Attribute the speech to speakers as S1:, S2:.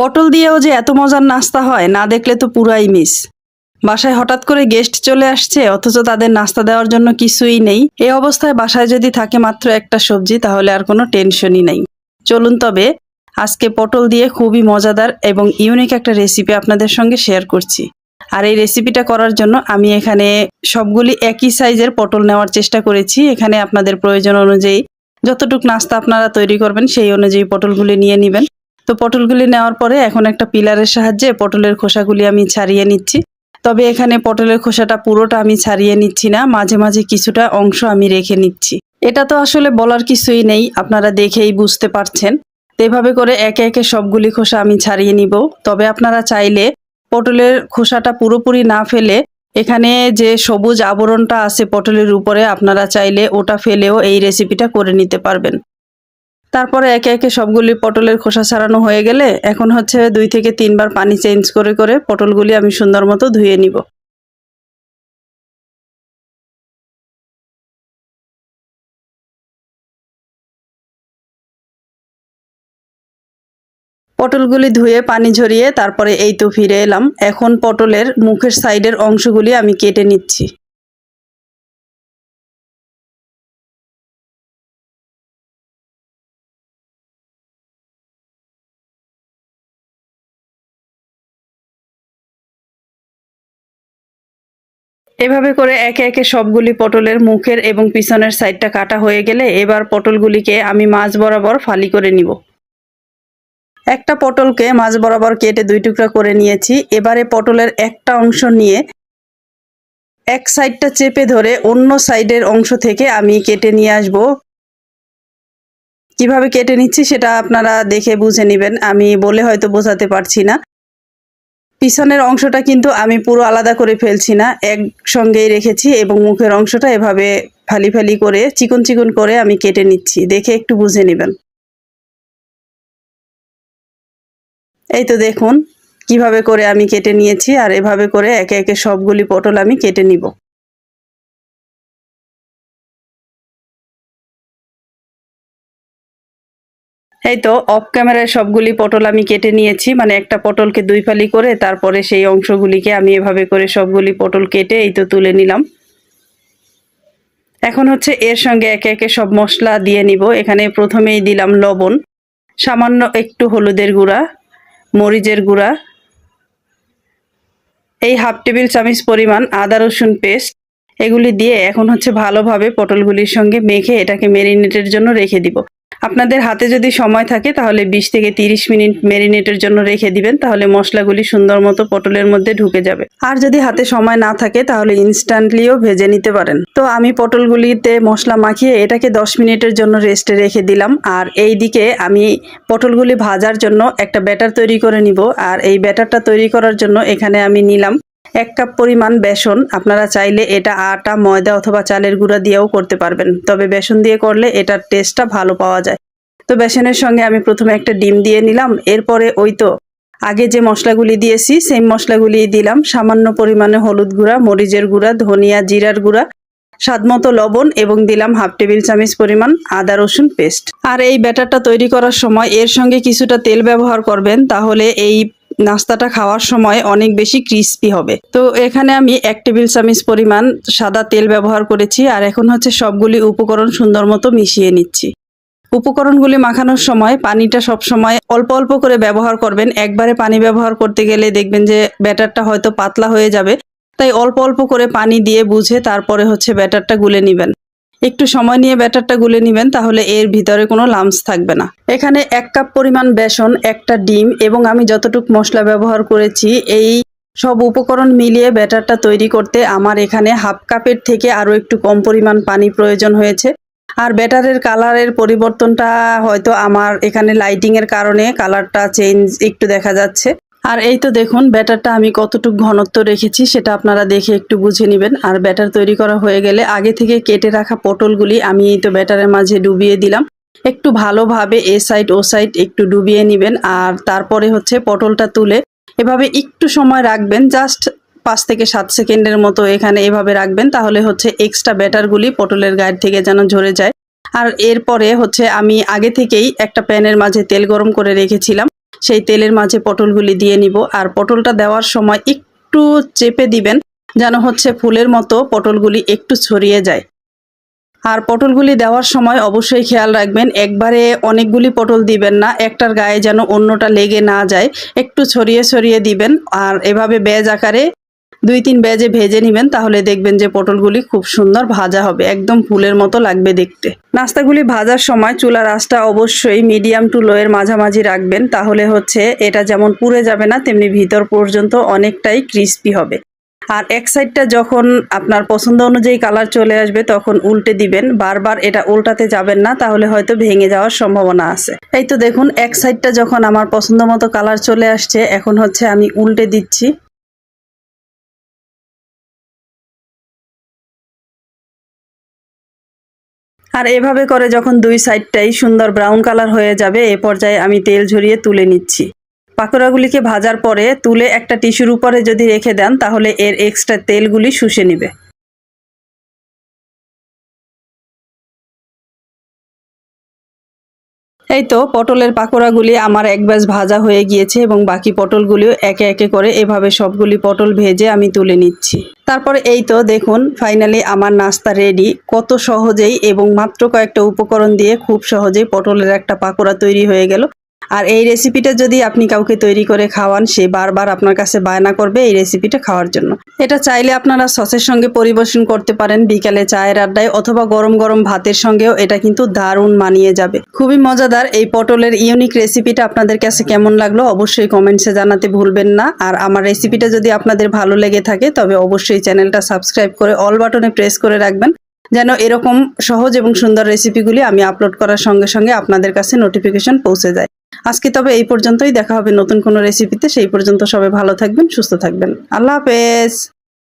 S1: পটল দিয়েও যে এত মজার নাস্তা হয় না দেখলে তো পুরাই মিস। বাসায় হঠাৎ করে গেস্ট চলে আসছে অথচ তাদের নাস্তা দেওয়ার জন্য কিছুই নেই। এই অবস্থায় বাসায় যদি থাকে মাত্র একটা সবজি তাহলে আর কোনো টেনশনই নেই। চলুন তবে আজকে পটল দিয়ে খুবই মজাদার এবং ইউনিক একটা রেসিপি আপনাদের সঙ্গে শেয়ার করছি। আর এই রেসিপিটা করার জন্য আমি এখানে সবগুলি একই সাইজের পটল নেওয়ার চেষ্টা করেছি। এখানে আপনাদের প্রয়োজন অনুযায়ী যতটুক নাস্তা আপনারা তৈরি করবেন সেই অনুযায়ী পটলগুলি নিয়ে নেবেন। তো পটলগুলি নেওয়ার পরে এখন একটা পিলারের সাহায্যে পটলের খোসাগুলি আমি ছাড়িয়ে নিচ্ছি। তবে এখানে পটলের খোসাটা পুরোটা আমি ছাড়িয়ে নিচ্ছি না, মাঝে মাঝে কিছুটা অংশ আমি রেখে নিচ্ছি। এটা তো আসলে বলার কিছুই নেই, আপনারা দেখেই বুঝতে পারছেন। তো এভাবে করে একে একে সবগুলি খোসা আমি ছাড়িয়ে নিব। তবে আপনারা চাইলে পটলের খোসাটা পুরোপুরি না ফেলে এখানে যে সবুজ আবরণটা আছে পটলের উপরে আপনারা চাইলে ওটা ফেলেও এই রেসিপিটা করে নিতে পারবেন। তারপরে একে একে সবগুলি পটলের খোসা ছাড়ানো হয়ে গেলে এখন হচ্ছে 2 থেকে 3 বার পানি চেঞ্জ করে করে পটলগুলি আমি সুন্দর মতো ধুয়ে নিব। পটলগুলি ধুয়ে পানি ঝরিয়ে তারপরে এই তো ফিরে এলাম। এখন পটলের মুখের সাইডের অংশগুলি আমি কেটে নিচ্ছি। এভাবে করে একে একে সবগুলি পটলের মুখের এবং পিছনের সাইডটা কাটা হয়ে গেলে এবার পটলগুলিকে আমি মাঝ বরাবর ফালি করে নিব। একটা পটলকে মাঝ বরাবর কেটে 2 টুকরা করে নিয়েছি। এবারে পটলের একটা অংশ নিয়ে এক সাইডটা চেপে ধরে অন্য সাইডের অংশ থেকে আমি কেটে নিয়ে আসব। কিভাবে কেটে নিচ্ছি সেটা আপনারা দেখে বুঝে নেবেন, আমি বলে হয়তো বোঝাতে পারছি না। পিছনের অংশটা কিন্তু আমি পুরো আলাদা করে ফেলছি না, একসঙ্গেই রেখেছি এবং মুখের অংশটা এভাবে ফালি ফালি করে চিকন চিকন করে আমি কেটে নিচ্ছি, দেখে একটু বুঝে নেবেন। এই তো দেখুন কিভাবে করে আমি কেটে নিয়েছি, আর এভাবে করে একে একে সবগুলি পটল আমি কেটে নিব। এই তো অফ ক্যামেরায় সবগুলি পটল আমি কেটে নিয়েছি, মানে একটা পটলকে 2 ফালি করে তারপরে সেই অংশগুলিকে আমি এভাবে করে সবগুলি পটল কেটে এই তো তুলে নিলাম। এখন হচ্ছে এর সঙ্গে একে একে সব মশলা দিয়ে নিব। এখানে প্রথমেই দিলাম লবণ, সামান্য একটু হলুদের গুঁড়া, মরিচের গুঁড়া, এই 1/2 টেবিল চামচ পরিমাণ আদা রসুন পেস্ট। এগুলি দিয়ে এখন হচ্ছে ভালোভাবে পটলগুলির সঙ্গে মেখে এটাকে ম্যারিনেটের জন্য রেখে দিব। আপনাদের হাতে যদি সময় থাকে তাহলে 20 থেকে 30 মিনিট ম্যারিনেটের জন্য রেখে দিবেন, তাহলে মশলাগুলি সুন্দর মতো পটলের মধ্যে ঢুকে যাবে। আর যদি হাতে সময় না থাকে তাহলে ইনস্ট্যান্টলিও ভেজে নিতে পারেন। তো আমি পটলগুলিতে মশলা মাখিয়ে এটাকে 10 মিনিটের জন্য রেস্টে রেখে দিলাম। আর এই দিকে আমি পটলগুলি ভাজার জন্য একটা ব্যাটার তৈরি করে নিব। আর এই ব্যাটারটা তৈরি করার জন্য এখানে আমি নিলাম 1 কাপ পরিমাণ বেসন। আপনারা চাইলে এটা আটা, ময়দা অথবা চালের গুঁড়া দিয়েও করতে পারবেন, তবে বেসন দিয়ে করলে এটার টেস্টটা ভালো পাওয়া যায়। তো বেসনের সঙ্গে আমি প্রথমে একটা ডিম দিয়ে নিলাম। এরপরে ওই তো আগে যে মশলাগুলি দিয়েছি সেই মশলাগুলি দিলাম, সামান্য পরিমাণে হলুদ গুঁড়া, মরিচের গুঁড়া, ধনিয়া জিরার গুঁড়া, স্বাদমতো লবণ এবং দিলাম 1/2 টেবিল চামচ পরিমাণ আদা রসুন পেস্ট। আর এই ব্যাটারটা তৈরি করার সময় এর সঙ্গে কিছুটা তেল ব্যবহার করবেন, তাহলে এই নাস্তাটা খাওয়ার সময় অনেক বেশি ক্রিস্পি হবে। তো এখানে আমি 1 টেবিল চামচ পরিমাণ সাদা তেল ব্যবহার করেছি। আর এখন হচ্ছে সবগুলি উপকরণ সুন্দর মতো মিশিয়ে নিচ্ছি। উপকরণগুলি মাখানোর সময় পানিটা সব সময় অল্প অল্প করে ব্যবহার করবেন। একবারে পানি ব্যবহার করতে গেলে দেখবেন যে ব্যাটারটা হয়তো পাতলা হয়ে যাবে, তাই অল্প অল্প করে পানি দিয়ে বুঝে তারপরে হচ্ছে ব্যাটারটা গুলে নেবেন। একটু সময় নিয়ে ব্যাটারটা গুলে নেবেন, তাহলে এর ভিতরে কোনো লাম্পস থাকবে না। এখানে 1 কাপ পরিমাণ বেসন, একটা ডিম এবং আমি যতটুকু মশলা ব্যবহার করেছি, এই সব উপকরণ মিলিয়ে ব্যাটারটা তৈরি করতে আমার এখানে 1/2 কাপের থেকে আরও একটু কম পরিমাণ পানি প্রয়োজন হয়েছে। আর ব্যাটারের কালারের পরিবর্তনটা হয়তো আমার এখানে লাইটিংয়ের কারণে কালারটা চেঞ্জ একটু দেখা যাচ্ছে। আর এই তো দেখুন ব্যাটারটা আমি কতটুকু ঘনত্ব রেখেছি সেটা আপনারা দেখে একটু বুঝে নেবেন। আর ব্যাটার তৈরি করা হয়ে গেলে আগে থেকে কেটে রাখা পটলগুলি আমি এই তো ব্যাটারের মাঝে ডুবিয়ে দিলাম। একটু ভালোভাবে এ সাইড ও সাইড একটু ডুবিয়ে নেবেন। আর তারপরে হচ্ছে পটলটা তুলে এভাবে একটু সময় রাখবেন, জাস্ট 5 থেকে 7 সেকেন্ডের মতো এখানে এভাবে রাখবেন, তাহলে হচ্ছে এক্সট্রা ব্যাটারগুলি পটলের গায়ের থেকে যেন ঝরে যায়। আর এরপরে হচ্ছে আমি আগে থেকেই একটা প্যানের মাঝে তেল গরম করে রেখেছিলাম, সেই তেলের মাঝে পটলগুলি দিয়ে নিব। আর পটলটা দেওয়ার সময় একটু চেপে দিবেন, যেন হচ্ছে ফুলের মতো পটলগুলি একটু ছড়িয়ে যায়। আর পটলগুলি দেওয়ার সময় অবশ্যই খেয়াল রাখবেন, একবারে অনেকগুলি পটল দিবেন না, একটার গায়ে যেন অন্যটা লেগে না যায়, একটু ছড়িয়ে ছড়িয়ে দিবেন। আর এভাবে ব্যাজ আকারে 2-3 ব্যাজে ভেজে নেবেন, তাহলে দেখবেন যে পটলগুলি খুব সুন্দর ভাজা হবে, একদম ফুলের মতো লাগবে দেখতে। নাস্তাগুলি ভাজার সময় চুলার আঁচটা অবশ্যই মিডিয়াম টু লো এর মাঝামাঝি রাখবেন, তাহলে হচ্ছে এটা যেমন পুড়ে যাবে না, তেমনি ভিতর পর্যন্ত অনেকটাই ক্রিস্পি হবে। আর এক সাইডটা যখন আপনার পছন্দ অনুযায়ী কালার চলে আসবে তখন উল্টে দিবেন, বারবার এটা উল্টাতে যাবেন না, তাহলে হয়তো ভেঙে যাওয়ার সম্ভাবনা আছে। এই তো দেখুন, এক সাইডটা যখন আমার পছন্দ মতো কালার চলে আসছে, এখন হচ্ছে আমি উল্টে দিচ্ছি। আর এভাবে করে যখন 2 সাইডটাই সুন্দর ব্রাউন কালার হয়ে যাবে, এ পর্যায়ে আমি তেল ঝরিয়ে তুলে নিচ্ছি। পাকোড়াগুলিকে ভাজার পরে তুলে একটা টিস্যুর উপরে যদি রেখে দেন, তাহলে এর এক্সট্রা তেলগুলি শুষে নিবে। এই তো পটলের পাকোড়াগুলি আমার এক ব্যাচ ভাজা হয়ে গিয়েছে এবং বাকি পটলগুলিও একে একে করে এভাবে সবগুলি পটল ভেজে আমি তুলে নিচ্ছি। তারপরে এই তো দেখুন, ফাইনালি আমার নাস্তা রেডি। কত সহজেই এবং মাত্র কয়েকটা উপকরণ দিয়ে খুব সহজেই পটলের একটা পাকোড়া তৈরি হয়ে গেল। আর এই রেসিপিটা যদি আপনি কাউকে তৈরি করে খাওয়ান, সে বারবার আপনার কাছে বায়না করবে এই রেসিপিটা খাওয়ার জন্য। এটা চাইলে আপনারা সসের সঙ্গে পরিবেশন করতে পারেন বিকালে চায়ের আড্ডায়, অথবা গরম গরম ভাতের সঙ্গেও এটা কিন্তু দারুণ মানিয়ে যাবে। খুবই মজাদার এই পটলের ইউনিক রেসিপিটা আপনাদের কাছে কেমন লাগলো অবশ্যই কমেন্টসে জানাতে ভুলবেন না। আর আমার রেসিপিটা যদি আপনাদের ভালো লেগে থাকে তবে অবশ্যই চ্যানেলটা সাবস্ক্রাইব করে অল বাটনে প্রেস করে রাখবেন, যেন এরকম সহজ এবং সুন্দর রেসিপিগুলি আমি আপলোড করার সঙ্গে সঙ্গে আপনাদের কাছে নোটিফিকেশন পৌঁছে যায়। আজকে তবে এই পর্যন্তই, দেখা হবে নতুন কোনো রেসিপিতে। সেই পর্যন্ত সবাই ভালো থাকবেন, সুস্থ থাকবেন। আল্লাহ হাফেজ।